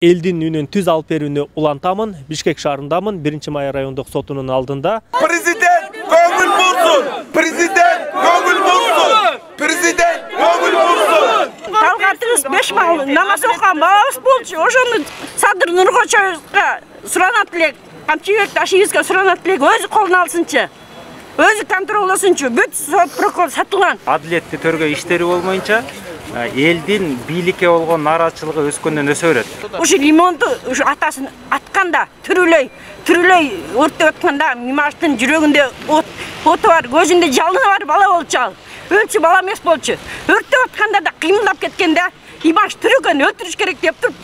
Элдин үнүн түз алып берүүнү улантамын. Бишкек шаарындамын, 1-Май райондук сотунун алдында. Президент көңүл бурсун! Президент көңүл бурсун! Президент көңүл бурсун! Талгатыбыз 5 бал намаз окуган балабыз болчу. Ошону Садыр Нуркочоевга суранат элек, Камчыбек Ташиевичке суранат элек, өзү колуна алсынчы. Өзү контролдосунчу. Бүт сот прокурор сатылган. Адилеттүү төргөө иштери болмоюнча элдин бийликке болгон нааразычылыгы өскөндөн өсө берет. Ушу лимонду ушу атасын атканда түрүлөй өрттөп атканда Мимаштын жүрөгүндө оты бар, көзүндө жалыны бар бала болчу ал. Өлчү бала эмес болчу. Өрттөп атканда да кыймылдап кеткенде Имаш түрөгөн өлтүрүш керек деп туруп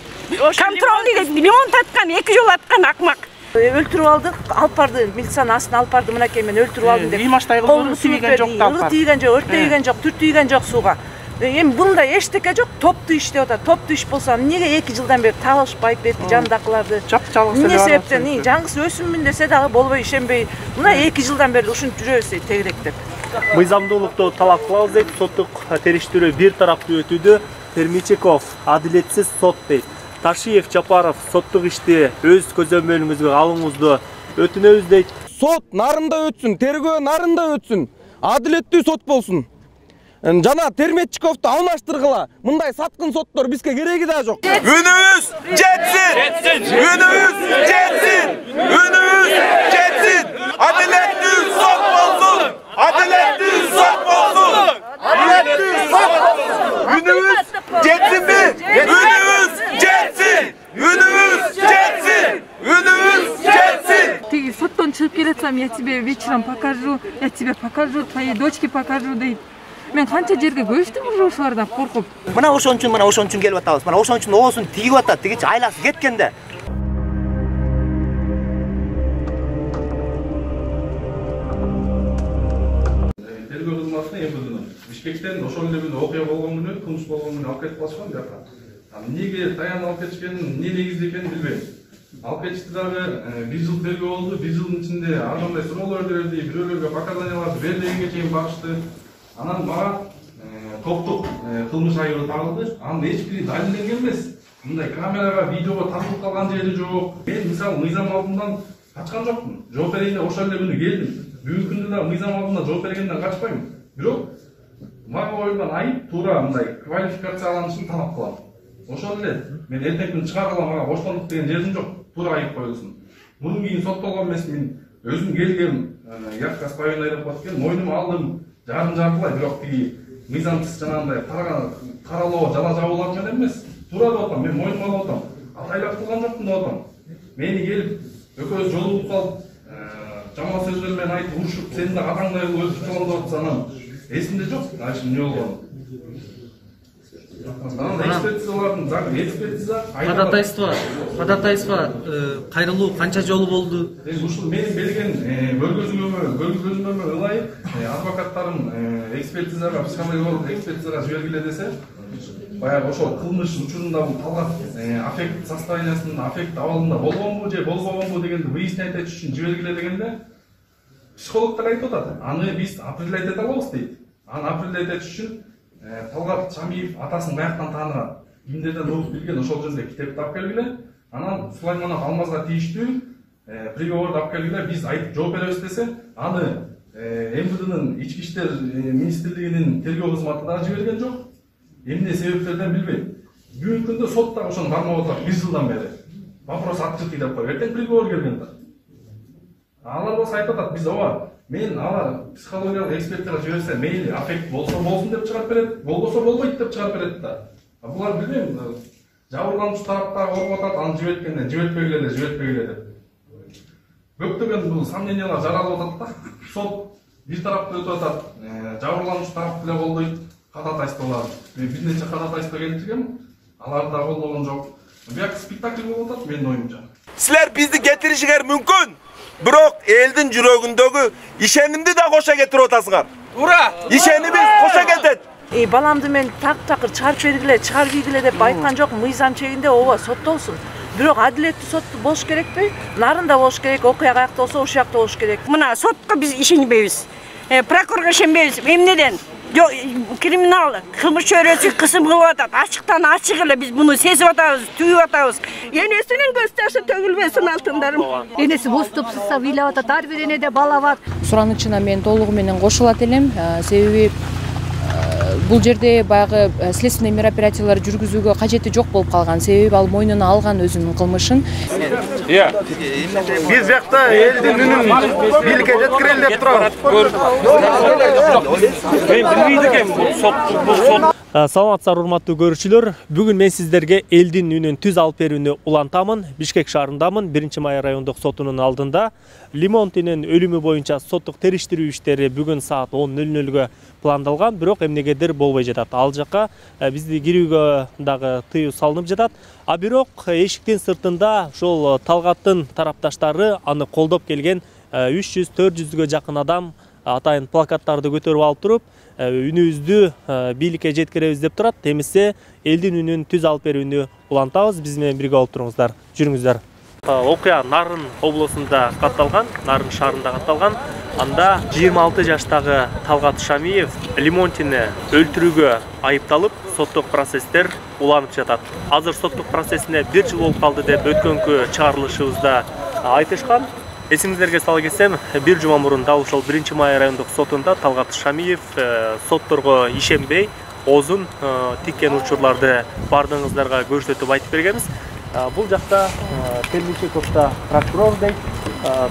контролный лимон таткан 2 жолу аткан акмак. Өлтүрүп алдык, алып барды, милициянын астына алып барды, мынакей мен өлтүрүп алдым деп. Имаштайгы тийген жок да. Тийген жок, өрт тийген жок, түр тийген жок сууга. Эми бунда эчтеке жок, топтуу иш деп атат. Топтуу иш болсо эмнеге 2 жылдан бери табылышпайт бетти жанындакыларды? Эмне себептен жаңгысы өсүммүн десе дагы болбой ишенбей, мына 2 жылдан бери ушинтип жүрөбүз тегеректеп. Мыйзамдуулукту талап кылабыз дейт, соттук териштирүү бир тараптуу өтүүдө. Пермичеков адилетсиз сот дейт. Ташиев, Жапаров соттук ишти өз көзөмөлүңүзгө алууңузду өтүнөбүз дейт. Сот нарында өтсүн, тергөө нарында өтсүн, адилеттүү сот болсун. Жана Терметчиковду алмаштыргыла. Мындай саткын соттор бизге кереги да жок. Үнүбүз жетсин! Үнүбүз жетсин! Үнүбүз жетсин! Адилеттүү сот болсун! Адилеттүү сот болсун! Адилеттүү сот болсун! Үнүбүз жетсинби? Үнүбүз жетсин! Үнүбүз жетсин! Үнүбүз жетсин! Ты соттон чыгып келатсам, я тебе вечером покажу, я тебе покажу, твоей дочке покажу дейт. Мен канча жерге көчтүм уже ошолардан коркуп. Мына ошон үчүн келип атабыз. Мына ошон үчүн оосун тийип атат. Тигичи айласы кеткенде. Тергөө кызматына МВДнын Бишкектен ошол эле күнү окуя болгон күнү, кылмыш болгон күнү алып кетип калышкан жакка. Эмнеге таян алып кетишкенин, эмне негизде экенин билбейм. Алып кетишти дагы 1 жыл тергөө болду. 1 жылдын ичинде ар кандай суроолор берди, бирөөлөргө показанияларды берилгенге чейин багышты. Анан мага топтук кылмыш айыбы тагылды. Анын эч бири далилденген эмес. Мындай камерага, видеого тартылып калган жери жок. Мен мисалы мыйзам алдынан качкан жокмун. Жооп берейин деп ошол эле күнү келдим. Бүгүнкү күндө да мыйзам алдында жооп бергенден качпайм. Бирок мага коюлган айып туура мындай квалификацияланышын талап кылам. Ошол эле мен эртең күнү чыгаргыла мага боштондук деген жерим жок. Туура айып коюлсун. Мунун кийин соттолгон эмесмин. Өзүм келгем, Якка Спайын аэропорт келдим, мойнума алдым. Жартылай, бирок тиги мыйзамсыз жанагындай каралоо, жала жабуулар менен эмес. Туура деп атам, мен мойнума алып атам. Атайлап кылган жокмун деп атам. Мени келип, экөөбүз жолугуп калып, жаман сөздөр менен айтып урушуп, сени да атаңдай кылып өлтүрүп калган деп атса, анан эсимде жок. Айшы эмне болгон? Ходатайство кайрылуу канча жолу болду? Ушул менин берген бөлгөзмөмө ылайык адвокаттарым экспертизага, психологиялык экспертизага жибергиле десе, баягы ошол кылмыш учурунда бул талап аффект состояниясынын аффект абалында болгонбу же болбогонбу дегенди выяснять этиш үчүн жибергиле дегенде, психологдор айтып атат, аны биз определять эте алабыз дейт. Аны определять этиш үчүн Талгат Шамиев атасын баяктан тааныган, кимдерден угуп билген ошол жөнүндө китепти алып келгиле. Анан Сулайманов Алмазга тийиштүү приговорду алып келгиле, биз айтып жооп беребиз десе, аны МВДнын Ички иштер министрлигинин тергөө кызматы да жиберген жок. Эмне себептерден билбейм. Бүгүнкү күндө сот да ошону кармап атат 1 жылдан бери. Вопрос открытый деп коюп, эртең приговор келген да. Алар болсо айтып атат, биз ооба мен алар психологиялык эксперттерге жиберсе, мейли аффект болсо болсун деп чыгарып берет, болбосо болбойт деп чыгарып берет да. Булар билбейм, жабырлануучу тараптагы коркуп атат, аны жиберткенде жибертпегиле деп. Көптөгөн бул сомнениялар жаралып атат да. Сот бир тараптуу өтүп атат, жабырлануучу тарап деле колдойт, ходатайстволор. Мен бир нече ходатайство келтиргем, алар да колдогон жок. Бияк спектакль болуп атат менин оюмча. Силер бизди кетиришиңер мүмкүн. Бирок элдин жүрөгүндөгү ишенимди да кошо кетирип атасыңар. Ура! Ишенимиз кошо кетет. Баламды мен такыр чыгарып бергиле деп айткан жок. Мыйзам чегинде ооба соттолсун. Бирок адилеттүү сот болуш керекпи? Нарында болуш керек, окуя каякта болсо ошол жакта болуш керек. Мына сотко биз ишенбейбиз. Прокурорго ишенбейбиз. Эмнеден? криминал кылмыш чөйрөсү кысым кылып атат. Ачыктан ачык эле биз муну сезип атабыз, түйүп атабыз. Энесинин көз жашы төгүлбөсүн алтындарым. Энеси бостопсузса ыйлап атат, ар бир энеде бала бар. Суранычына мен толугу менен кошулат элем. Себеби бул жерде баягы следственный мероприятиялар жүргүзүүгө кажети жок болуп калган. Себеби ал мойнуна алган өзүнүн кылмышын. Биз жакта элдин үнүн бийликке жеткирели деп турабыз. Мен билбейт экенмин бул сот. Саламатсыздар урматтуу көрүүчүлөр. Бүгүн мен сиздерге элдин үнүн түз алып берүүнү улантамын. Бишкек шаарындамын. 1-май райондук сотунун алдында Лимонтинин өлүмү боюнча соттук териштирүү иштери бүгүн саат 10:00-гө пландалган, бирок эмнегедир болбой жатат. Ал жака бизди кирүүгө дагы тыюу салынып жатат. А бирок эшиктин сыртында ошол Талгаттын тарапташтары аны колдоп келген 300-400гө жакын адам атайын плакаттарды көтөрүп алып туруп, үнүбүздү бийликке жеткиребиз деп турат. Эмесе элдин үнүн түз алып берүүнү улантабыз. Биз менен бирге болуп туруңуздар. Жүрүңүздөр. Окуя Нарын облусунда катталган, Нарын шаарында катталган. Анда 26 жаштагы Талгат Шамиев Лимонтини өлтүрүүгө айыпталып, соттук процесстер уланып жатат. Азыр соттук процессине 1 жыл болуп калды деп өткөнкү чыгарылышыбызда айтышкан. Эсиңиздерге сала кетсем, 1 жума мурун дал ошол 1-май райондук сотунда Талгат Шамиев сотторго ишенбей, оозун тиккен учурларды бардыгыңыздарга көрсөтүп айтып бергенбиз. Бул жакта Термичековда прокурор дейт,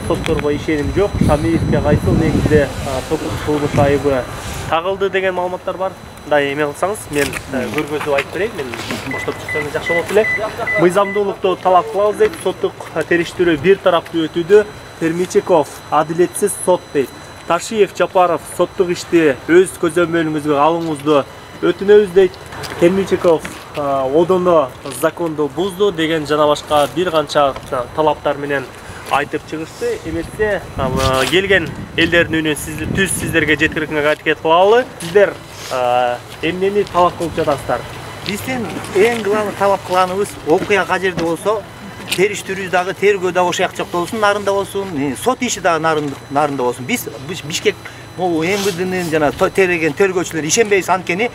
сотторго ишеним жок, Шамиевке кайсыл негизде сотук кылмыш айыбы тагылды деген маалыматтар бар. Мындай эме кылсаңыз, мен көргөзүп айтып берейин, мен боштоп жүрсөңүз жакшы болот эле. Мыйзамдуулукту талап кылабыз дейт, соттук териштирүү бир тараптуу өтүүдө Термичеков адилетсиз сот дейт. Ташиев, Чапаров соттук ишти өз көзөмөлүңүзгө алууңузду өтүнөбүз дейт. Термичеков одоно законду бузду деген жана башка бир канча талаптар менен айтып чыгышты. Эмесе келген элдердин үнүн түз сиздерге жеткирүүгө аракет кылалы. Сиздер эмнени талап кылып жатасыздар? Биздин эң главный талап кылганыбыз окуя кажерде болсо, териштирүү дагы, тергөө дагы ошол жакта болсун, Нарында болсун, сот иши дагы Нарында болсун. Биз Бишкек МВДнын жана терген тергөөчүлөр ишенбейбиз, анткени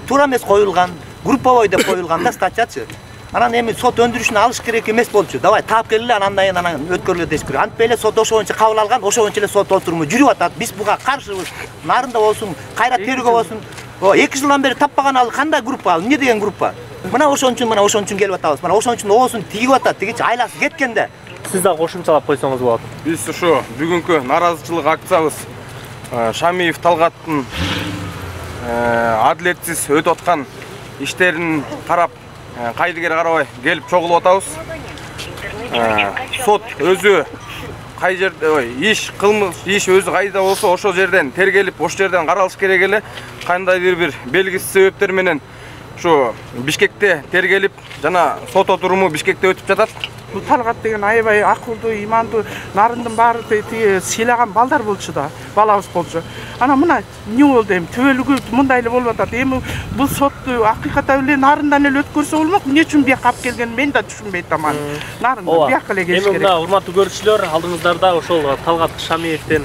туура эмес коюлган, групповой деп коюлганда статьячы. Анан эми сот өндүрүшүнө алыш керек эмес болчу. Давай таап келели, анан өткөрүлө дешип керек. Антпай эле сот ошо боюнча кабыл алган, ошо боюнча эле сот отуруму жүрүп атат. Биз буга каршыбыз. Нарында болсун, кайра тергөө болсун. 2 жылдан бери таппаган ал кандай группа, ал эмне деген группа? Мына ошон үчүн келип атабыз. Мына ошон үчүн оозун тигип атат, тигичи айласы кеткенде. Сиз да кошумчалап койсоңуз болот. Биз ушу бүгүнкү наразычылык акциябыз Шамиев Талгаттын адилетсиз өтүп аткан иштерин карап, кайдыгер карабай келип чогулуп атабыз. Сот өзү кай жерде иш өзү кайда болсо ошол жерден тергелип, ошол жерден каралыш керек эле. Кандайдыр бир белгисиз себептер менен ушу Бишкекте тергелип, жана сот отуруму Бишкекте өтүп жатат. Бул Талгат деген аябай акылдуу, имандуу, Нарындын баары сыйлаган балдар болчу да, балабыз болчу. Ана мына эмне болду эми, түбөлүгү мындай эле болуп атат. Эми бул сотту акыйкатта эле Нарындан эле өткөрсө болмок, эмне үчүн бияка алып келгенин мен да түшүнбөй атам. Нарында бияка эле келиш керек. Эми мына урматтуу көрүүчүлөр, алдыңыздарда ошол Талгат Шамиевдин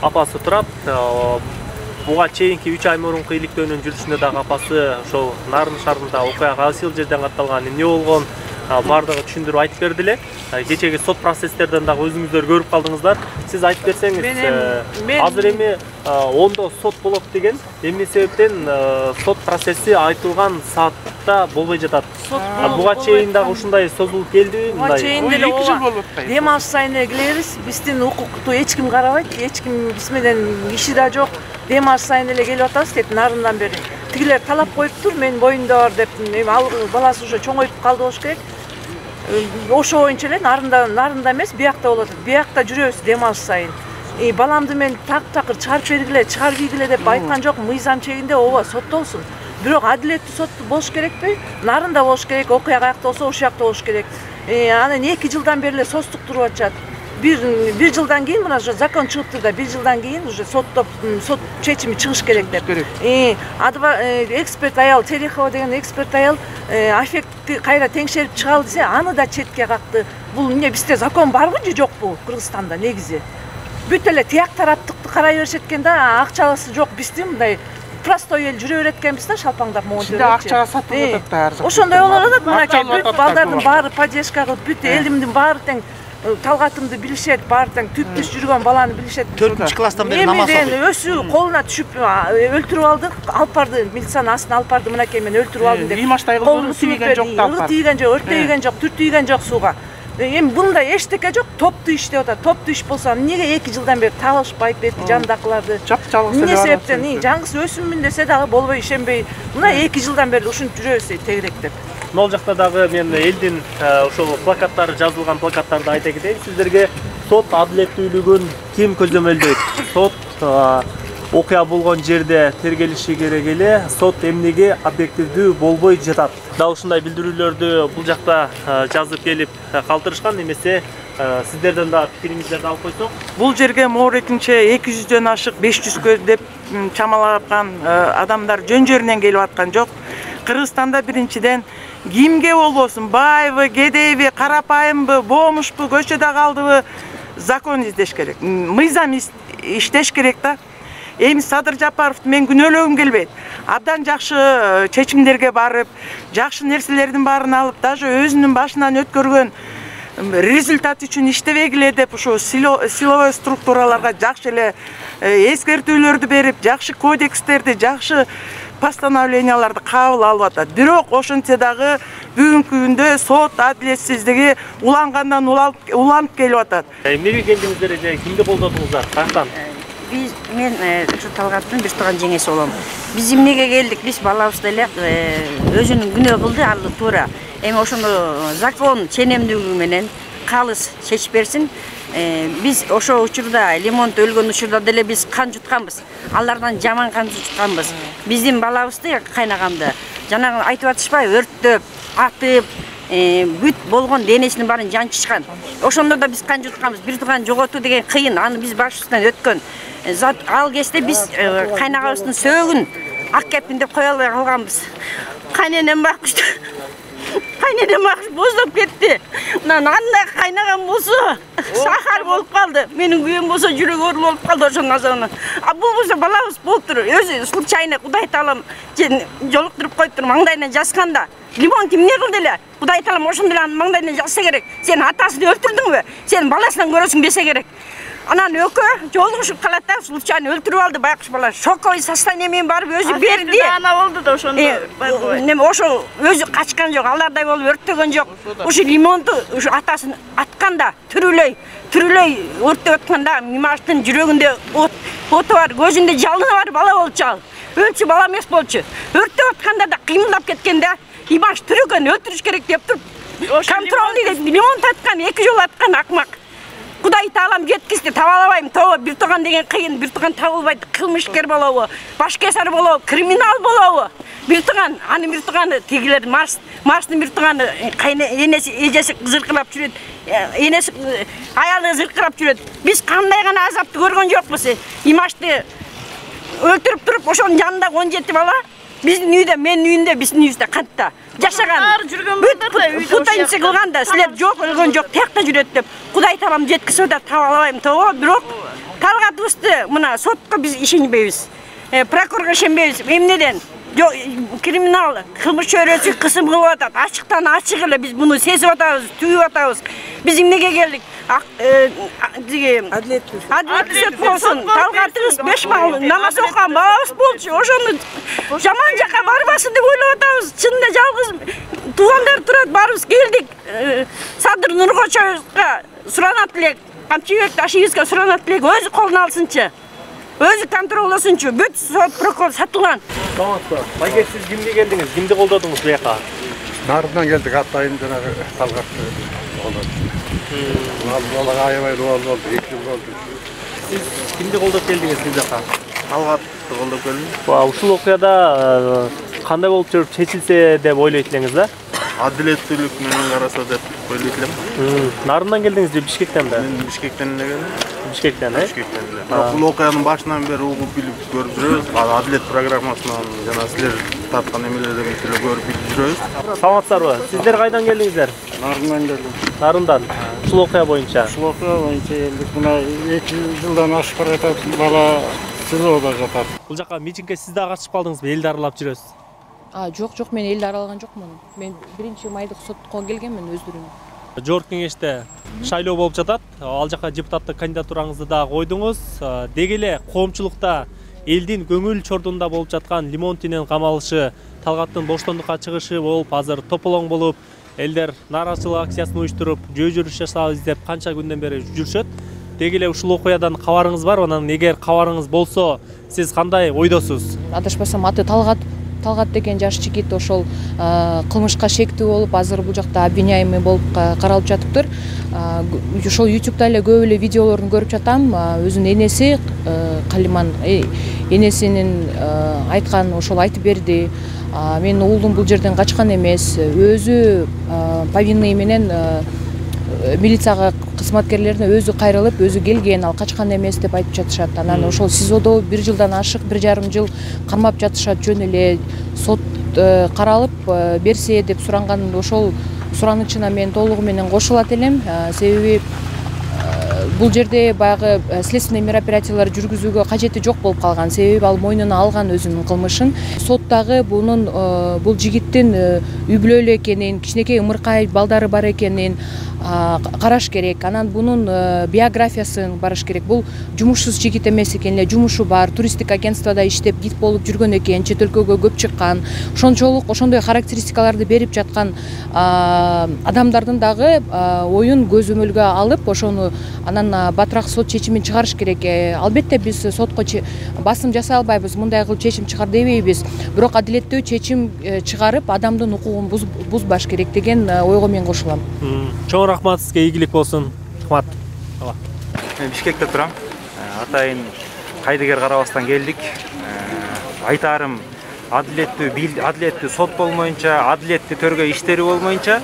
апасы турат. Буга чейинки 3 ай мурунку иликтөөнүн жүрүшүндө дагы апасы ошол Нарын шаарында окуя кайсыл жерден катталган, эмне болгон бардыгы түшүндүрүп айтып берди эле. Кечеги сот процесстерден дагы өзүңүздөр көрүп калдыңыздар. Сиз айтып берсеңиз, азыр эми 10-до сот болот деген, эмне себептен сот процесси айтылган саатта болбой жатат? Буга чейин дагы ушундай созулуп келдиби? Буга чейин деле 2 жыл болуп атат. Дем алыш сайын эле келебиз. Биздин укукту эч ким карабайт, эч ким биз менен иши да жок. Дем алыш сайын эле келип атабыз деп Нарындан бери. Тигилер талап коюптур, мен боюнда бар деп, ал баласы уже чоңоюп калды болуш керек. Ошо боюнча эле Нарында эмес, биякта болот. Биякта жүрөбүз дем алыш сайын. Баламды мен такыр чыгарып бергиле, чыгарып ийгиле деп айткан жок. Мыйзам чегинде ооба соттолсун. Бирок адилеттүү сот болуш керекпи? Нарында болуш керек, окуя каякта болсо ошол жакта болуш керек. Анан 2 жылдан бери эле состук туруп атышат. Bir жылдан кийин мына закон чыгыптыр да, 1 жылдан кийин уже сот чечими чыгыш керек деп. Эксперт аял Терехова деген эксперт аял аффектти кайра теңшерип чыгалы десе, аны да четке какты. Бул эмне бизде закон барбы же жокпу Кыргызстанда негизи? Бүт эле тияк тараптыкты карай беришет экен да, акчалысы жок бизде мындай простой ел жүрө береткенбиз да шалпаңдап могу Сизде акчага сатылып атат да. Ошондой болуп атат мынакей бүт балдардын баары поддержка кылып, бүт элимдин баары тең талгатымды билишет, баары тең түп-түз жүргөн баланы билишет. 4-класстан бери намаз окуйт. Эми өсү колуна түшүп өлтүрүп алды, алып барды, милициянын астына алып барды, мынакей мен өлтүрүп алдым деп. Имаштай кылып тийген жок да. Ыры тийген жок, өртөйгөн жок, түртүйгөн жок сууга. Эми мындай эчтеке жок, топтуу иштеп атат. Топтуу иш болсо эмнеге 2 жылдан бери табылышпайт бетки жандакыларды? Эмне себептен жаңгысы өсүмүн десе дагы болбой ишенбей, мына 2 жылдан бери ушинтип жүрөбүз тегеректеп. Мол жакта дагы мен элдин ошол плакаттары жазылган плакаттарды айта кетейин сиздерге. Сот адилеттүүлүгүн ким көзөмөлдөйт? Сот окуя болгон жерде тергелиши керек эле, сот эмнеге объективдүү болбой жатат. Дал ушундай билдирүүлөрдү бул жакта жазып келип калтырышкан, немесе сиздерден да пикириңиздерди алып койсок. Бул жерге моретинче 200дөн ашык 500гө деп чамалапкан адамдар жөн-жөрүнөн келип аткан жок. Кыргызстанда биринчиден кимге болбосун, байбы, кедейби, карапайымбы, боомушпу, көчөдө калдыбы, закон издеш керек. Мыйзам иштеш керек да. Эми Садыр Жапаровду мен күнөөлөгүм келбейт. Абдан жакшы чечимдерге барып, жакшы нерселердин баарын алып, даже өзүнүн башынан өткөргөн результат үчүн иштебегиле деп ушу силовой структураларга жакшы эле эскертүүлөрдү берип, жакшы кодекстерди, жакшы постановленияларды кабыл алып атат. Бирок ошентсе дагы бүгүнкү күндө сот адилетсиздиги улангандан уланып келип атат. Эмнеге келдиңиздер же кимди колдодуңуздар? Каяктан? Мен ушу Талгаттын бир тууган жеңеси болом. Биз эмнеге келдик? Биз балабызды эле өзүнүн күнөө кылды, ал туура. Эми ошону закон ченемдүүлүгү менен калыс чечип берсин. Биз ошо учурда Лимонт өлгөн учурда деле биз кан жутканбыз. Алардан жаман кан жутканбыз. Биздин балабызды, кайнагамды жанагы айтып атышпайбы, өрттөп, атып, бүт болгон денесинин баарын жанчышкан. Ошондо да биз кан жутканбыз. Бир тууган жоготуу деген кыйын, аны биз башыбыздан өткөн. Ал кезде биз кайнагабыздын сөөгүн ак кепин деп кое албай калганбыз. Кайненем бакышты. Кайненем бакыш боздоп кетти. Анда кайнагам болсо сахар болуп калды. Менин күйөөм болсо жүрөк оору болуп калды ошондон соң. Бул болсо балабыз болуптур. Өзү случайно Кудай таалам жолуктуруп коюптур, маңдайына жазганда. Лимон эмне кылды эле? Кудай таалам ошондой маңдайына жазса керек. Сен атасын өлтүрдүңбү? Сен баласынан көрөсүң десе керек. Анан экөө жолугушуп калат да, случайно өлтүрүп алды байкуш бала. Шоковый состояние менен барып өзү берди. Ана болду да ошондо. Неме ошо өзү качкан жок, алардай болуп өрттөгөн жок. Ушу Лимонду ушу атасын атканда түрүлөй өрттөп атканда Мимаштын жүрөгүндө оту бар, көзүндө жалыны бар бала болчу ал. Өлчү бала эмес болчу. Өрттөп атканда да кыймылдап кеткен да. Имаш түрүгөн өлтүрүш керек деп туруп. Контрольный деп Лимон аткан, 2 жолу аткан акмак. Кудай таалам жеткизди, таба албайм. Бир тууган деген кыйын, бир тууган табылбайт. Кылмышкер болобу, башкесар болобу, криминал болобу? Бир тууган, аны бир тууганы тигилер Марстын бир тууганы энеси, эжеси зыркырап жүрөт. Энеси аялы зыркырап жүрөт. Биз кандай гана азапты көргөн жокпуз. Имашты өлтүрүп туруп, ошонун жанында 17 бала биздин үйдө, менин үйүндө, биздин үйүбүздө кантта жашаган. Путаница кылганда силер жок, өлгөн жок, тиякта жүрөт деп. Кудай таалам жеткизип атат, таба албайм. Бирок Талгатыбызды мына сотко биз ишенбейбиз. Прокурорго ишенбейбиз. Эмнеден? Криминал кылмыш чөйрөсү кысым кылып атат. Ачыктан ачык эле биз муну сезип атабыз, түйүп атабыз. Биз эмнеге келдик? Адилеттүү сот болсун. Талгатыбыз 5 мал намаз окуган балабыз болчу. Ошону жаман жака барбасын деп ойлоп атабыз. Чынында жалгыз туугандар турат, барыбыз келдик. Садыр Нуркочоевга суранат элек, Камчыбек Ташиевге суранат элек, өзү колуна алсынчы. Өзү контролдосунчу. Бүт сот прокурор сатылган. Тамакта. Майгер, сиз кимге келдиңиз? Кимди колдодуңуз бу жака? Нарындан келдик, атайын жанагы Талгатты колдодук. Балага аябай руу болду, 2 жыл болду. Сиз кимди колдоп келдиңиз бу жака? Талгатты колдоп келдим. Ушул окуяда кандай болуп жүрүп чечилсе деп ойлойт элеңиз да? Адилеттүүлүк менен караса деп ойлойт элем. Нарындан келдиңиз же Бишкектенби? Мен Бишкектен эле келдим. Бишкектен, Бишкектен эле. Бул окуянын башынан бери угуп билип көрүп жүрөбүз. Адилет программасынан жана силер тарткан эмелерден эле көрүп билип жүрөбүз. Саламатсыздарбы? Сиздер кайдан келдиңиздер? Нарындан келдим. Нарындан. Ушул окуя боюнча. Ушул окуя боюнча келдик. Мына 2 жылдан ашып баратат. Бала жылоого жатат. Бул жака митингге сиз да катышып калдыңызбы? Элди аралап жүрөсүз. Жок, мен элди аралган жокмун. Мен 1-майдык сотко келгенмин өздөрүм. Жогорку кеңеште шайлоо болуп жатат. Ал жака депутаттык кандидатураңызды да койдуңуз. Деги эле коомчулукта элдин көңүл чордунда болуп жаткан Лимонтинин камалышы, Талгаттын боштондукка чыгышы болуп, азыр тополоң болуп, элдер нааразычылык акциясын уюштуруп, жөө жүрүш жасабыз деп канча күндөн бери жүрүшөт. Деги эле ушул окуядан кабарыңыз барбы? Анан эгер кабарыңыз болсо, сиз кандай ойдосуз? Адашпасам аты Талгат деген жаш жигит ошол кылмышка шектүү болуп, азыр бул жакта обвиняемый болуп каралып жатыптыр. Ошол YouTube'да эле көп эле видеолорун көрүп жатам. Өзүнүн энеси Калиман энесинин айткан ошол айтып берди. Менин уулум бул жерден качкан эмес. Өзү повинный менен милицияга кызматкерлерине өзү кайрылып, өзү келген, ал качкан эмес деп айтып жатышат. Анан ошол СИЗОдо 1 жылдан ашык, 1,5 жыл кармап жатышат. Жөн эле сот каралып берсе деп суранган ошол суранычына мен толугу менен кошулат элем. Себеби бул жерде баягы следственный мероприятиялар жүргүзүүгө кажети жок болуп калган. Себеби ал мойнуна алган өзүнүн кылмышын. Соттагы бул жигиттин үй бүлөлүү экенин, кичинекей ымыркай балдары бар экенин караш керек. Анан бунун биографиясын барыш керек. Бул жумушсуз жигит эмес экен эле, жумушу бар, туристтик агентствода иштеп, гид болуп жүргөн экен, чет өлкөгө көп чыккан. Ошончолук ошондой характеристикаларды берип жаткан адамдардын дагы оюн көзөмөлгө алып, ошону анан батыраак сот чечимин чыгарыш керек. Албетте биз сотко басым жасай албайбыз, мындай кылып чечим чыгар дебейбиз. Бирок адилеттүү чечим чыгарып, адамдын укугун бузбаш керек деген ойго мен кошулам. Чоң рахмат сизге, ийгилик болсун. Рахмат. Мен Бишкекте турам. Атайын кайдыгер карабастан келдик. Айтарым, адилеттүү сот болмоюнча, адилеттүү төргө иштери болмоюнча,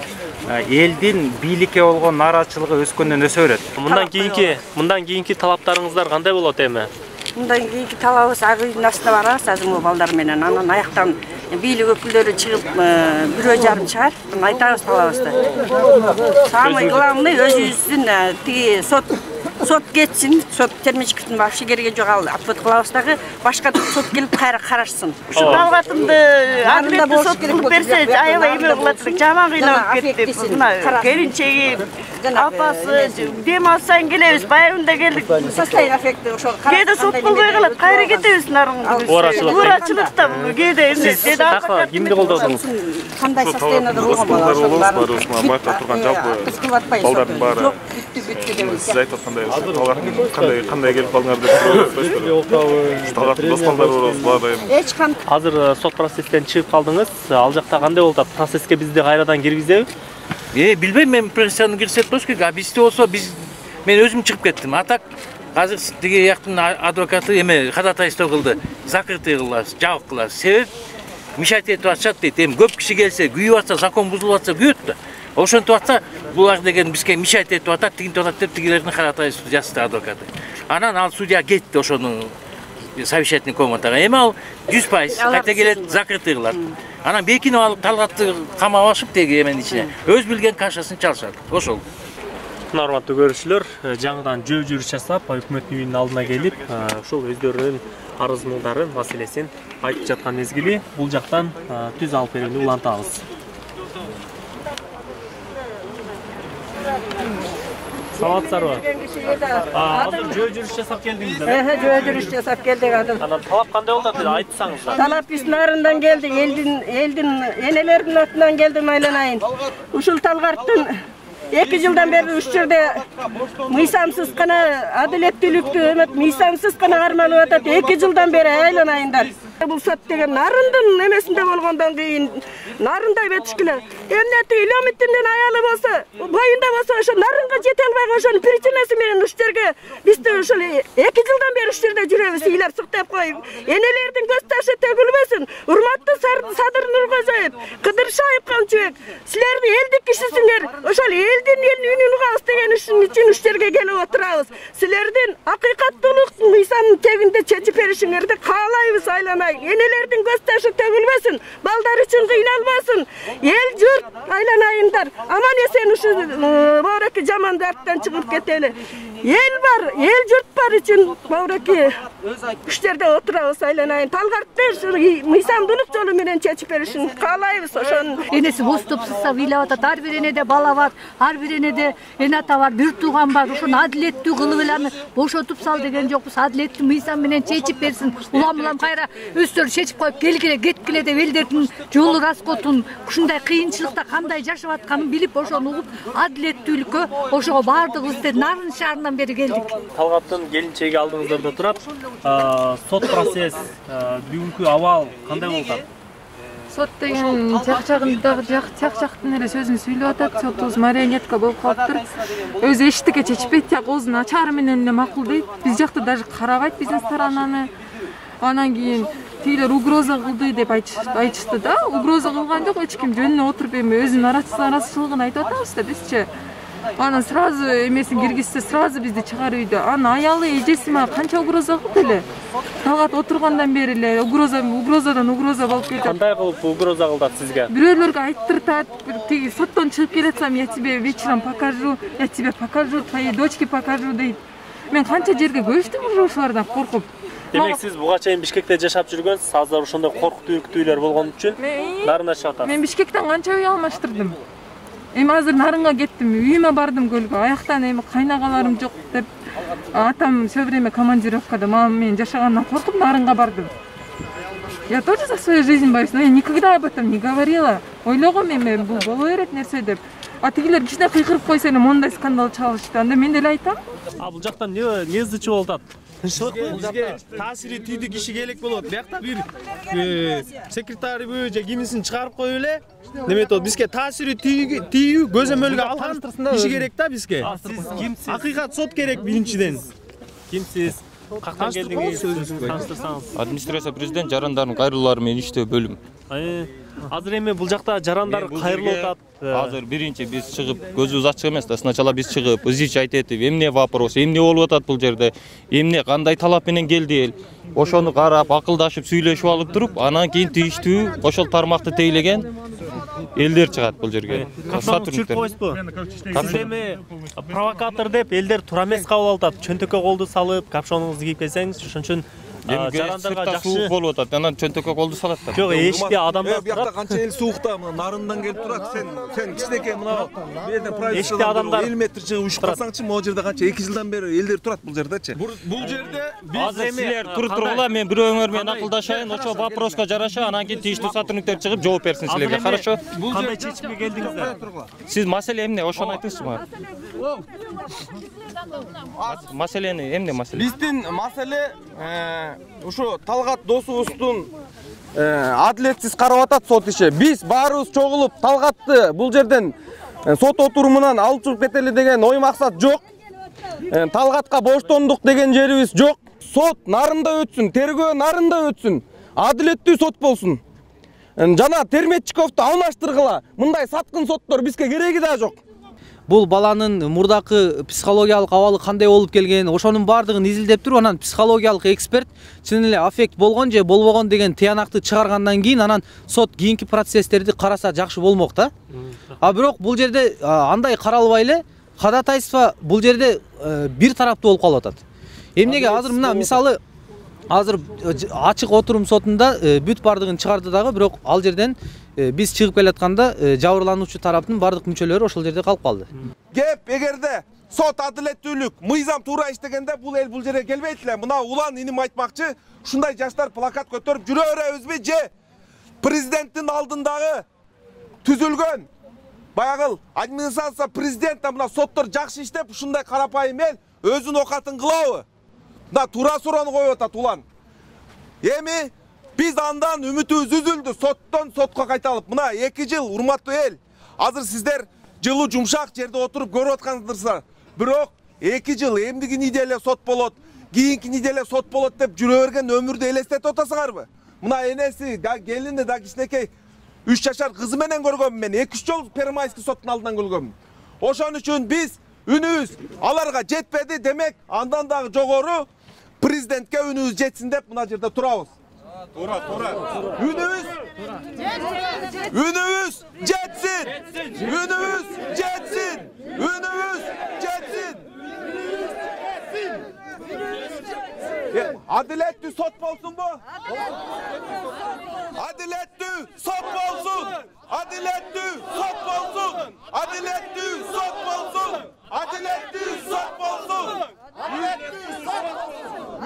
элдин бийликке болгон нааразычылыгы өскөндөн өсө берет. Мындан кийинки талаптарыңыздар кандай болот эми? Мындан кийинки талабыбыз ак үйдүн астына барабыз азыр могу балдар менен. Анан аяктан бийлик өкүлдөрү чыгып, 1,5 чыгар, айтабыз талабыбызды. Самый главный өзүбүздүн тиги сот кетсин, сот термичкитин вообще кереги жок, ал ответ кылабыз дагы, башка сот келип кайра карашсын. Ушу Талгатымды адилеттүү сот кылып берсе, аябай эме кылат элек, жаман кыйналып кетти. Мына келинчеги, апасы, дем алсаң келебиз, байырында келдик. Состояние аффекти ошол. Кээде сот болбой калат, кайра кетебиз нарыңды. Урачылыкта кээде эмне деди апа. Кимди колдодуңуз? Кандай состояниеда болгон бала ошолорду майкта турган жалпы балдардын баары. Сиз айтып аткандай кандай келип калдыңар деп Талгаттын дос балдары барабыз. Азыр сот процесстен чыгып калдыңыз. Ал жакта кандай болуп атат? Процесске бизди кайрадан киргизеби? Билбейм, мен процессияны кирсек болуш керек. Бизде болсо мен өзүм чыгып кеттим. Атак азыр тиги жактын адвокаты эме ходатайство кылды. Закрытый кылабыз, жабык кылабыз. Себеп мешать этип атышат дейт. Эми көп киши келсе, күйүп атса, закон бузулуп атса күйөт да. Ошентип атса, булар деген бизге мешать этип атат, тигинтип атат деп тигилердин ходатайство жазды адвокаты. Анан ал судья кетти ошону совещательный комнатага. Эми ал 100% кайта келет, закрытый кылат. Анан бекинип алып Талгатты камап алышып теги эменин ичине өз билген кашасын чалышат. Ошол. Урматтуу көрүүчүлөр, жаңыдан жөө жүрүш жасап, өкмөттүн үйүнүн алдына келип, ошол өздөрүнүн арыз муңдарын, маселесин айтып жаткан мезгили бул жактан түз алып берүүнү улантабыз. Саламатсыздарбы? Азыр жөө жүрүш жасап келдиңиздер. Жөө жүрүш жасап келдик азыр. Анан талап кандай болду деп айтсаңыз. Талап биз нарындан келди, элдин энелердин атынан келдим айланайын. Ушул Талгарттын 2 жылдан бери уш жерде мыйсамсыз гана адилеттүүлүктү мыйсамсыз гана кармалып атат. 2 жылдан бери айланайындар. Бул сот деген нарындын эмесинде болгондон кийин нарындай бетишкиле. Эмнети Илемиттиндин аялы болсо, боюнда болсо ошо нарынга жете албай ошонун причинасы менен уш жерге бизди ошол 2 жылдан бери уш жерде жүрөбүз, ыйлар суктап коюп. Энелердин көз ташы төгүлбөсүн. Урматтуу Садыр Нургозоев, Кыдыршаев камчыбек, силер элдик кишисиңер. Ошол элдин үнүн угабыз деген үчүн уш жерге келип отурабыз. Силердин акыйкаттуулук мыйсамдын тегинде чечип беришиңерди каалайбыз айланай. Энелердин көз ташы төгүлбөсүн, балдар үчүн кыйналбасын. Эл журт айланайындар. Аман эсен ушу баураки жаман дарттан чыгып кетели. Эл бар, эл журт бар үчүн баураки Күчтерде отурабыз айланайын. Талгартты мыйсан дунук жолу менен чечип беришин каалайбыз ошону. Энеси бостопсузса ыйлап атат. Ар бир энеде бала бар, ар бир энеде эната бар, бир тууган бар. Ошону адилеттүү кылып эле аны бошотуп сал деген жокпуз. Адилеттүү мыйсан менен чечип берсин. Улам кайра өздөрү чечип коюп келгиле, кеткиле деп элдердин жолу раскотун, ушундай кыйынчылыкта кандай жашап атканын билип, ошону угуп, адилеттүүлүккө ошого баардыгыбыз деп Нарын шаарынан бери келдик. Талгаттын келинчеги алдыңыздарда турат. Сот процесс, бүгүнкү абал кандай болду? Сот деген жак-жагындагы жак-жактын эле сөзүн сүйлөп атат. Сотубуз марионетка болуп калыптыр. Өзү эчтеке чечпейт, тек оозун ачары менен эле макулдайт. Биз жакта даже карабайт биздин сторонаны. Анан кийин тигилер угроза кылды деп айтышты да. Угроза кылган жок, эч ким жөнүнө отуруп эми өзүнүн арачылыгын айтып атабыз да бизчи. Анан сразу эмесин киргизсе, сразу бизди чыгарып үйдө. Анын аялы, эжеси мага канча угроза кылды эле. Талгат отургандан бери эле угрозадан угроза болуп кетет. Кандай кылып угроза кылдат сизге? Бирөөлөргө айттыртат, тиги соттон чыгып келатсам, я тебе вечером покажу, я тебе покажу, твоей дочке покажу дейт. Мен канча жерге көчтүм уже ошолардан коркуп. Демек сиз буга чейин Бишкекте жашап жүргөнсүз, азыр ошондой коркутуулар болгон үчүн Нарында чыгып атасыз. Мен Бишкектен канча үй алмаштырдым. Эми азыр Нарынга кеттим, үйүмө бардым көлгө. Аяктан эми кайнагаларым жок деп атам все время командировкада, мамам менен жашагандан коркуп Нарынга бардым. Я тоже за свою жизнь боюсь, но я никогда об этом не говорила. Ойлогом эми бул боло берет нерсе деп. А тигилер кичине кыйкырып койсо эле мондай скандал чалышты. Анда мен деле айтам. А бул жактан не ызычы болуп атат? Бизге таасири тийдүү киши керек болот. Биякта бир секретарыбы же кимисин чыгарып коюп эле неме болот. Бизге таасири тийүү көзөмөлгө алган киши керек да бизге. Сиз кимсиз? Акыйкат сот керек биринчиден. Кимсиз? Кактан келдиңиз? Таныштырсаңыз. Администрация президент жарандардын кайрылуулары менен иштөө бөлүм. Азыр эми бул жакта жарандар кайрылып атат. Азыр биринчи биз чыгып, көзүбүз ачык эмес да. Сначала биз чыгып, изич айтып, эмне вопрос, эмне болуп атат бул жерде, эмне кандай талап менен келди эл. Ошону карап, акылдашып, сүйлөшүп алып туруп, анан кийин тийиштүү ошол тармакты тейлеген элдер чыгат бул жерге. Сотрудниктер. Сиз эми провокатор деп элдер туура эмес кабыл алып атат. Чөнтөккө колду салып, капшоnuңузду кийип келсеңиз, ошон үчүн жарандарга жакшы болуп атат. Анан чөнтөккө колду салат да. Жок, эшикте адамдар Биякта канча эл суукта, мына Нарындан келип турат. Сен кичинекей мына бу жерден эшикте адамдар 50 метр чыгып учуп калсаңчы, могу жерде канча 2 жылдан бери элдер турат бул жердечи. Бул жерде Азыр силер туруп-тургула, мен бирөөңөр менен акылдашайын, ошо вопроска жараша, анан кийин тийиштүү сотрудниктер чыгып жооп берсин силерге. Хорошо? Кандай чечимге келдиңиздер? Сиз маселе эмне? Ошону айтыңызчы мага. Маселени эмне маселе? Биздин маселе ушу Талгат досубуздун адилетсиз карап атат сот иши. Биз баарыбыз чогулуп Талгатты бул жерден сот отурумунан алып чыгып кетели деген ой максат жок. Талгатка боштондук деген жерибиз жок. Сот Нарында өтсүн, тергөө Нарында өтсүн. Адилеттүү сот болсун. Жана Терметчиковду алмаштыргыла. Мындай саткын соттор бизге кереги да жок. Бул баланын мурдакы психологиялык абалы кандай болуп келген, ошонун баардыгын изилдеп туруп, анан психологиялык эксперт чын эле аффект болгон же болбогон деген тыянакты чыгаргандан кийин анан сот кийинки процесстерди караса жакшы болмок да. А бирок бул жерде андай каралбай эле кадатайство бул жерде бир тараптуу болуп калып атат. Эмнеге азыр мына мисалы азыр ачык отурум сотунда бүт бардыгын чыгарды дагы, бирок ал жерден биз чыгып келатканда жабырлануучу тараптын бардык мүчөлөрү ошол жерде калып калды. Кеп эгерде сот адилеттүүлүк, мыйзам туура иштегенде бул эл бул жерге келбейт эле. Мына улан иним айтмакчы, ушундай жаштар плакат көтөрүп жүрө беребизби же президенттин алдындагы түзүлгөн баягыл администрация президенттен мына соттор жакшы иштеп ушундай карапайым эл өзүнүн окатын кылабы? Мына туура суроону коюп атат улан. Эми биз андан үмүтүбүз үзүлдү, соттон сотко кайталып. Мына 2 жыл урматтуу эл. Азыр сиздер жылуу жумшак жерде отуруп көрүп аткансыздар. Бирок 2 жыл эмдигини деле сот болот, кийинкини деле сот болот деп жүрө берген өмүрдү элестетип атасыңарбы? Мына энеси да келини да кичинекей 3 жашар кызы менен көргөм мен. 2-3 жол Первомайский соттун алдынан көргөм. Ошон үчүн биз үнүбүз аларга жетпеди, демек андан дагы жогору президентке үнүбүз жетсин деп мына жерде турабыз. Туура. Үнүбүз жетсин. Үнүбүз жетсин. Adaletli sot bolsun bu. Adaletli sot bolsun. Adaletli sot bolsun. Adaletli sot bolsun. Adaletli sot bolsun.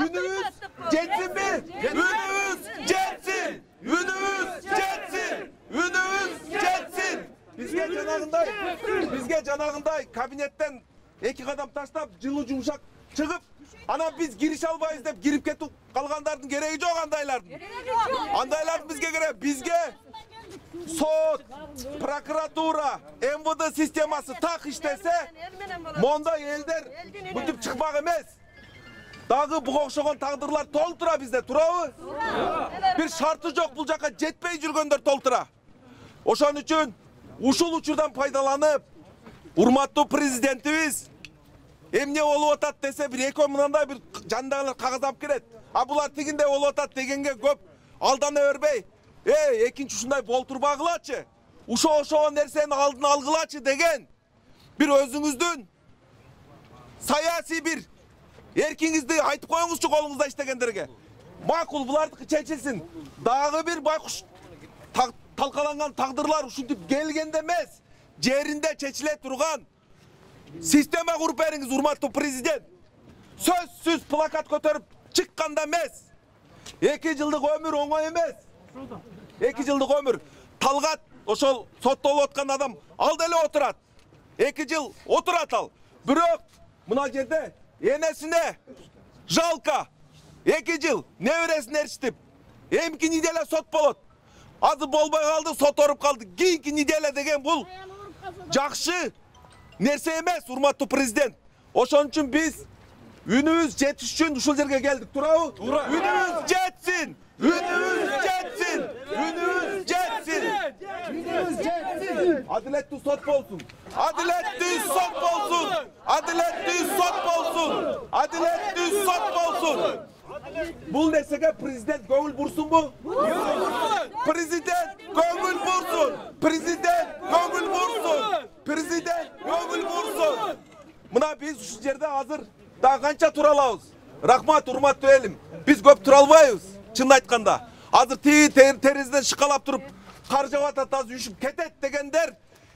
Ünümüz jetsin mi? Ünümüz jetsin. Ünümüz jetsin. Ünümüz jetsin. Bizge canağınday kabinetten 2 kadam taşlap жылы жумшак чыгып, ana biz giriş albayız dep girip ketip kalgandardın gereği yok andaylardın. Andaylardın bizge gerek. Bizge sot, prokuratura, MVD sisteması tak işlese, monda elder bu tip çıkmak emez. Dağı bu okşagan tağdırlar toltura bizde, turabı? Bir şartı yok bu jaka jetpey жүрgөндөр toltura. Oşan üçün ушул учурдан пайдаланып, урматтуу президентибиз эмне болуп атат десе бир 2 мынандай бир жандагылар кагаз алып келет. А булар тигинде болуп атат дегенге көп алдана бербей, экинчи ушундай болтурбагылачы. Ошол нерсенин алдын алгылачы деген бир өзүңүздүн саясий бир эркиңизди айтып коюңузчу колуңузда иштегендерге. Макул булардыкы чечилсин. Дагы бир байкуш talkalangан taqdırlar ушинтип келгенде эмес, жеринде чечиле турган система куруп бериңиз, урматтуу президент. Сөзсүз плакат көтөрүп чыкканда эмес. 2 жылдык өмүр оңой эмес. 2 жылдык өмүр. Талгат ошол соттолуп аткан адам ал деле отурат. 2 жыл отурат ал. Бирок мына жерде энесине жалка 2 жыл небересин эрчитип, эмки неделе сот болот. Adı bolbay kaldı, sot orup kaldı. Kiyinki nidele degen bul. Jakşı nerse emez, urmattуу prezident. Oşon üçün biz ünümüz jetiş üçün uşul жерге geldik. Turabı? Ünümüz jetsin. Ünümüz jetsin. Ünümüz jetsin. Ünümüz jetsin. Adaletli sot bolsun. Adaletli sot bolsun. Adaletli sot bolsun. Adaletli sot bolsun. Bul nersege prezident көңүл бурsun bu? Prezident көңүл бурsun. Prezident көңүл бурsun. Prezident көңүл бурsun. Mına biz şu yerde hazır daha kança turalabız. Rahmat, urmattуу elim. Biz köp turalbayız. Çın aytkanda. Hazır terizden şıkalap turup kar jawat ataz üşüp ketet degenler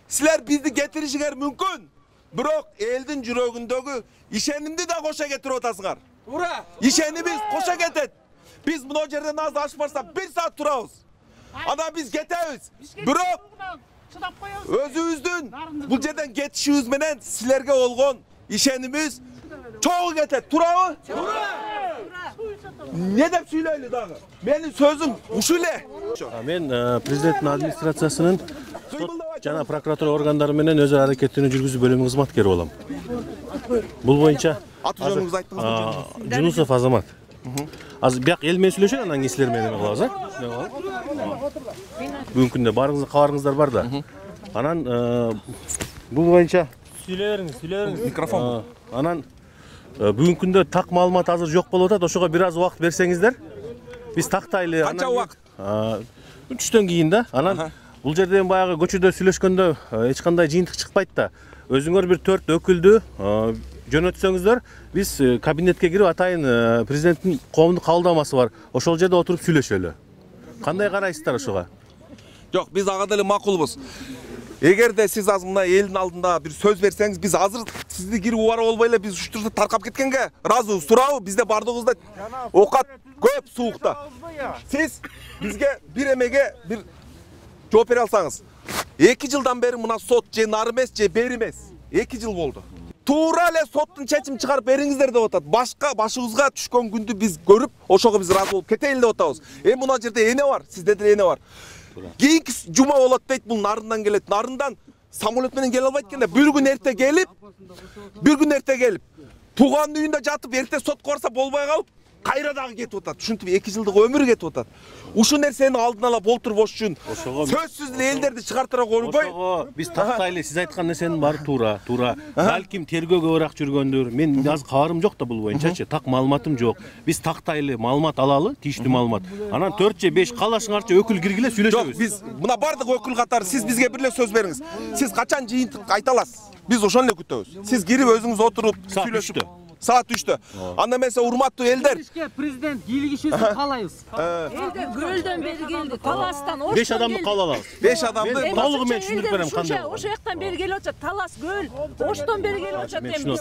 sizler bizi getirişinger mümkün. Bирок элдин жүрөгүндөгү ишенимди да кошо кетирип атасыңар. Ура! İşenimiz koşa getet. Biz bunu yerden az aşmarsa 1 saat turabız. Ana biz getemiz. Bирок özüңүздүн бул жерден кетишибиз менен силерге болгон ишенimiz чогуу кетет. Турабы? Ne деп сүйлөйлү дагы? Менин сөзүм ушул эле. Мен президенттин администрациясынын жана прокуратура органдары менен өз аракеттин жүргүзүү бөлүмүнүн кызматкери болом. Бул боюнча аты жөнүңүздү айттыңызбы? Жунусов Азамат. Азыр бияк эл менен сүйлөшөт, андан кийин силер менен кылабыз, а? Бүгүнкү күндө барыңыздар, кабарыңыздар бар да. Анан бул боюнча сүйлөй микрофон. Анан бүгүнкү күндө так маалымат азыр жок болуп атат. Ошого бир аз убакыт берсеңиздер. Биз тактайлы. Канча убакыт? 3-төн кийин да. Анан бул жерден баягы көчөдө сүйлөшкөндө эч кандай жыйынтык чыкпайт да. Өзүңөр бир 4 өкүлдү жөнөтсөңүздөр, биз кабинетке кирип атайын президенттин коомдук кабылдамасы бар. Ошол жерде отуруп сүйлөшөлү. Кандай карайсыздар ошого? Жок, биз ага деле макулбуз. Эгерде сиз азыр мына элдин алдында бир сөз берсеңиз, биз азыр сизди кирип убарып болбой эле биз уштурду таркап кеткенге ыраазыбыз. Туурабы? Бизде бардыгыбызда окат көп суукта. Сиз бизге бир эмеге бир жооп бере алсаңыз. 2 жылдан бери мына сот же нары эмес, же бери эмес. 2 жыл болду. Туура эле соттун чечим чыгарып бериңиздер деп атат. Башка башыбызга түшкөн күндү биз көрүп, ошого биз ыраазы болуп кетейин деп атабыз. Мына жерде эне бар, сизде деле эне бар. Кийинки жума болот дейт, бул нарындан келет. Нарындан самолет менен келе албайт экенде. Bir gün erте келип, тууган үйүндө жатып, эрте сотко барса болбой калып, кайра дагы кетип атат. Ушинтип 2 жылдык өмүр кетип атат. Ушул нерсени алдын ала болтурбош үчүн сөзсүз эле элдерди чыгартыра койбой. Ошого биз тактайлы, сиз айткан нерсенин баары туура. Балким тергөөгө ыраак жүргөндүр. Мен азыр кабарым жок да бул боюнчачы. Так маалыматым жок. Биз тактайлы маалымат алалы, тийиштүү маалымат. Анан 4 же 5 калашыңарча өкүл киргиле сүйлөшөбүз. Жок, биз мына бардык өкүл катары сиз бизге бир эле сөз бериңиз. Сиз качан жыйынтык айта аласыз? Биз ошону эле күтөбүз. Сиз кирип өзүңүз отуруп сүйлөшүп. Saat 3'te. Анда mesela урматтуу элдер. Президент кийлигишесин каалайбыз. Элде көлдөн бери келди, таластан, 5 адамды кабыл алабыз. 5 адамды толугу менен түшүндүрүп берем кандай. Ошо жактан бери келип атат, талас көл. Оштон бери келип атат эми.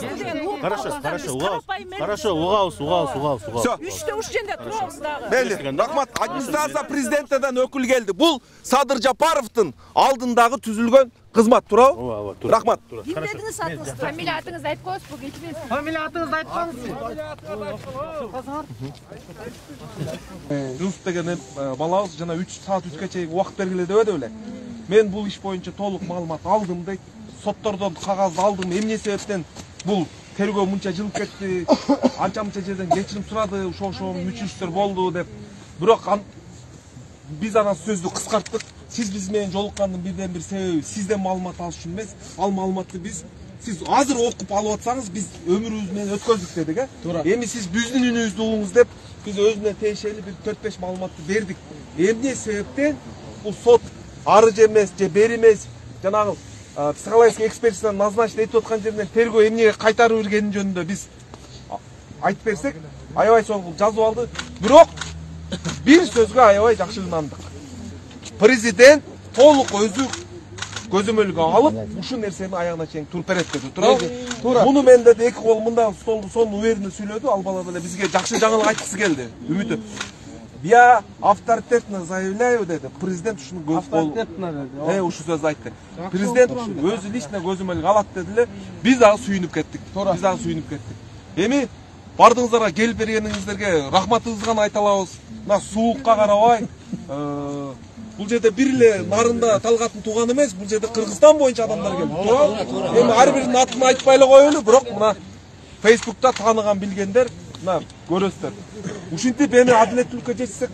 Хорошо, угабыз. Всё. 3'те уш жерде турабыз дагы. Мейли, рахмат. Администрация президенттен өкүл келди. Бул Садыр Жапаровдун алдындагы түзүлгөн кызмат, туурабы? Рахмат. Кимдедиңиз атыңыз? Фамилия атыңызды айтып коесузбу, кечиресиз? Фамилия атыңызды айтпаңыз. Рус деген балабыз жана 3 саат 3ке чейин убакыт бергиле дебеди беле. Мен бул иш боюнча толук маалымат алдым дейт. Соттордон кагазды алдым. Эмне себептен бул тергөө мынча жылып кетти? Анча-мынча жерден кечирим сурады, ошо мүчүштөр болду деп. Бирок биз анан сөздү кыскарттык. Siz biz менен жолуккандын бирден бир себеби сизден маалымат алыш үчүн эмес. Ал маалыматты сиз азыр окуп алып атсаңыз биз өмүрүбүз менен өткөздүк дедик, Эми сиз биздин үнүбүздү угуңуз деп биз өзүнө тиешелүү бир 4-5 маалыматты бердик. Эмне себептен бул сот арыз эмес же бери эмес, жанагы психологический экспертизаны назначить этип аткан жерден тергөө эмнеге кайтарып бергени жөнүндө биз айтып берсек, аябай соңку жазып алды. Бирок бир сөзгө аябай жакшы ынандык. Президент толук өзү көзөмөлгө алып, ушул нерсени аягына чейин туруп берет деди. Туура. Муну мен деди эки кол мында столду сонун уверенно сүйлөдү. Ал бала деле бизге жакшы жаңылык айткысы келди. Үмүтү. Я авторитетно заявляю деди. Президент ушуну көз кол. Ушул сөздү айтты. Президент өзү лично көзөмөлгө алат деди эле. Биз дагы сүйүнүп кеттик. Эми бардыңыздарга келип бергениңиздерге рахматыбызды гана айта алабыз. Мына суукка карабай, бул жерде бир эле нарында Талгаттын тууганы эмес, бул жерде Кыргызстан боюнча адамдар келди. Туурабы? Эми ар биринин атын айтпай эле коелу, бирок мына Facebook'та тааныган билгендер мына көрөсүздөр. Ушинтип эми адилеттүүлүккө жетсек,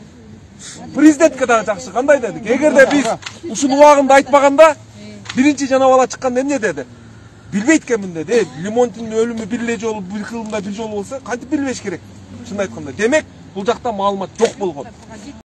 президентке дагы жакшы кандай дедик? Эгерде биз ушунун убагында айтпаганда биринчи жана бала чыкканда эмне деди? Билбейт экенмин деди. Лимонтиндин өлүмү бир эле жолу, бир кылымда бир жолу болсо, кантип билбеш керек? Чын айтканда. Демек, бул жакта маалымат жок болгон.